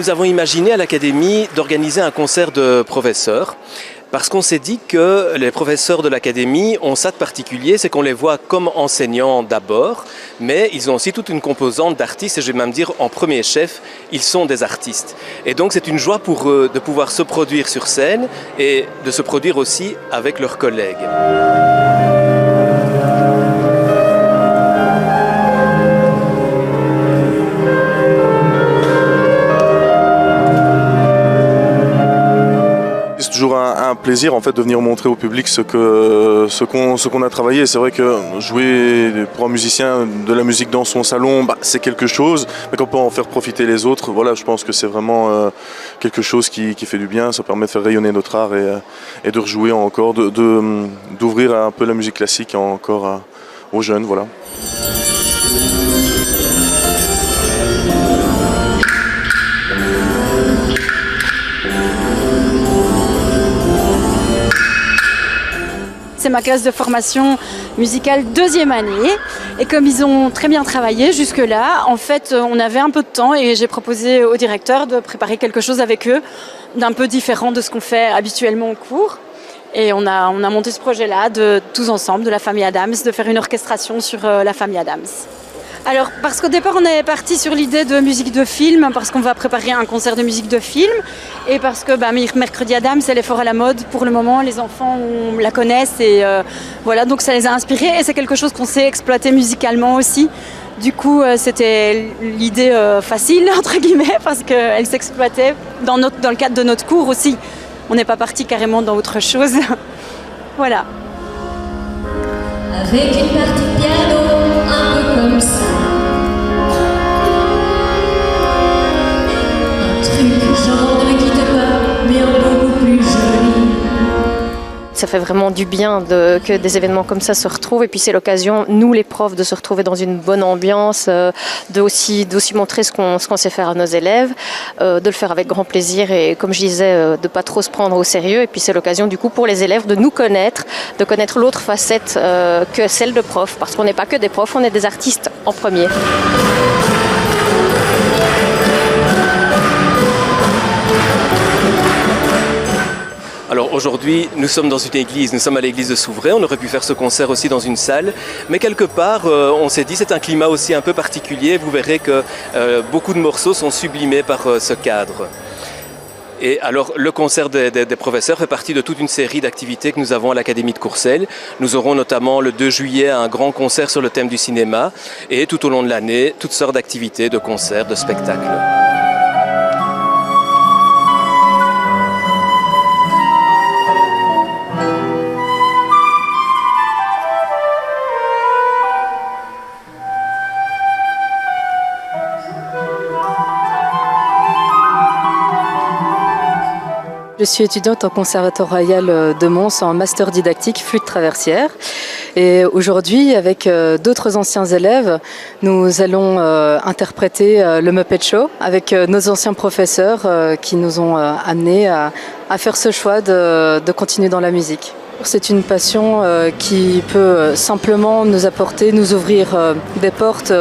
nous avons imaginé à l'Académie d'organiser un concert de professeurs parce qu'on s'est dit que les professeurs de l'Académie ont ça de particulier, c'est qu'on les voit comme enseignants d'abord, mais ils ont aussi toute une composante d'artistes et je vais même dire en premier chef, ils sont des artistes. Et donc c'est une joie pour eux de pouvoir se produire sur scène et de se produire aussi avec leurs collègues. C'est toujours un plaisir en fait de venir montrer au public ce qu'on a travaillé. C'est vrai que jouer pour un musicien de la musique dans son salon, c'est quelque chose, mais qu'on peut en faire profiter les autres, voilà, je pense que c'est vraiment quelque chose qui fait du bien. Ça permet de faire rayonner notre art et de rejouer encore, d'ouvrir un peu la musique classique encore aux jeunes, voilà. C'est ma classe de formation musicale deuxième année et comme ils ont très bien travaillé jusque-là, en fait on avait un peu de temps et j'ai proposé au directeur de préparer quelque chose avec eux d'un peu différent de ce qu'on fait habituellement au cours. Et on a monté ce projet-là tous ensemble, de la famille Adams, de faire une orchestration sur la famille Adams. Alors, parce qu'au départ, on est parti sur l'idée de musique de film, parce qu'on va préparer un concert de musique de film, et parce que Mercredi Adams, elle est fort à la mode pour le moment, les enfants la connaissent, et voilà, donc ça les a inspirés, et c'est quelque chose qu'on sait exploiter musicalement aussi. Du coup, c'était l'idée facile, entre guillemets, parce qu'elle s'exploitait dans le cadre de notre cours aussi. On n'est pas parti carrément dans autre chose. Voilà. Avec une partie de piano, un peu comme ça. Un truc genre ne quitte pas, mais un beaucoup plus joli. Ça fait vraiment du bien que des événements comme ça se retrouvent et puis c'est l'occasion, nous les profs, de se retrouver dans une bonne ambiance, d'aussi montrer ce qu'on sait faire à nos élèves, de le faire avec grand plaisir et comme je disais, de ne pas trop se prendre au sérieux et puis c'est l'occasion du coup pour les élèves de nous connaître, de connaître l'autre facette que celle de prof parce qu'on n'est pas que des profs, on est des artistes en premier. Alors aujourd'hui, nous sommes dans une église, nous sommes à l'église de Souvray, on aurait pu faire ce concert aussi dans une salle, mais quelque part, on s'est dit c'est un climat aussi un peu particulier, vous verrez que beaucoup de morceaux sont sublimés par ce cadre. Et alors, le concert des professeurs fait partie de toute une série d'activités que nous avons à l'Académie de Courcelles. Nous aurons notamment le 2 juillet un grand concert sur le thème du cinéma et tout au long de l'année, toutes sortes d'activités, de concerts, de spectacles. Je suis étudiante au Conservatoire Royal de Mons en master didactique flûte traversière et aujourd'hui avec d'autres anciens élèves nous allons interpréter le Muppet Show avec nos anciens professeurs qui nous ont amenés à faire ce choix de continuer dans la musique. C'est une passion qui peut simplement nous apporter, nous ouvrir des portes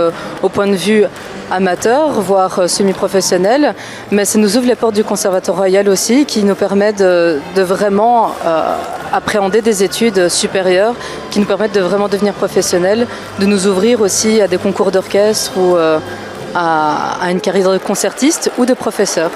au point de vue amateur, voire semi-professionnel, mais ça nous ouvre les portes du Conservatoire Royal aussi, qui nous permet de vraiment appréhender des études supérieures, qui nous permettent de vraiment devenir professionnels, de nous ouvrir aussi à des concours d'orchestre ou à une carrière de concertiste ou de professeur.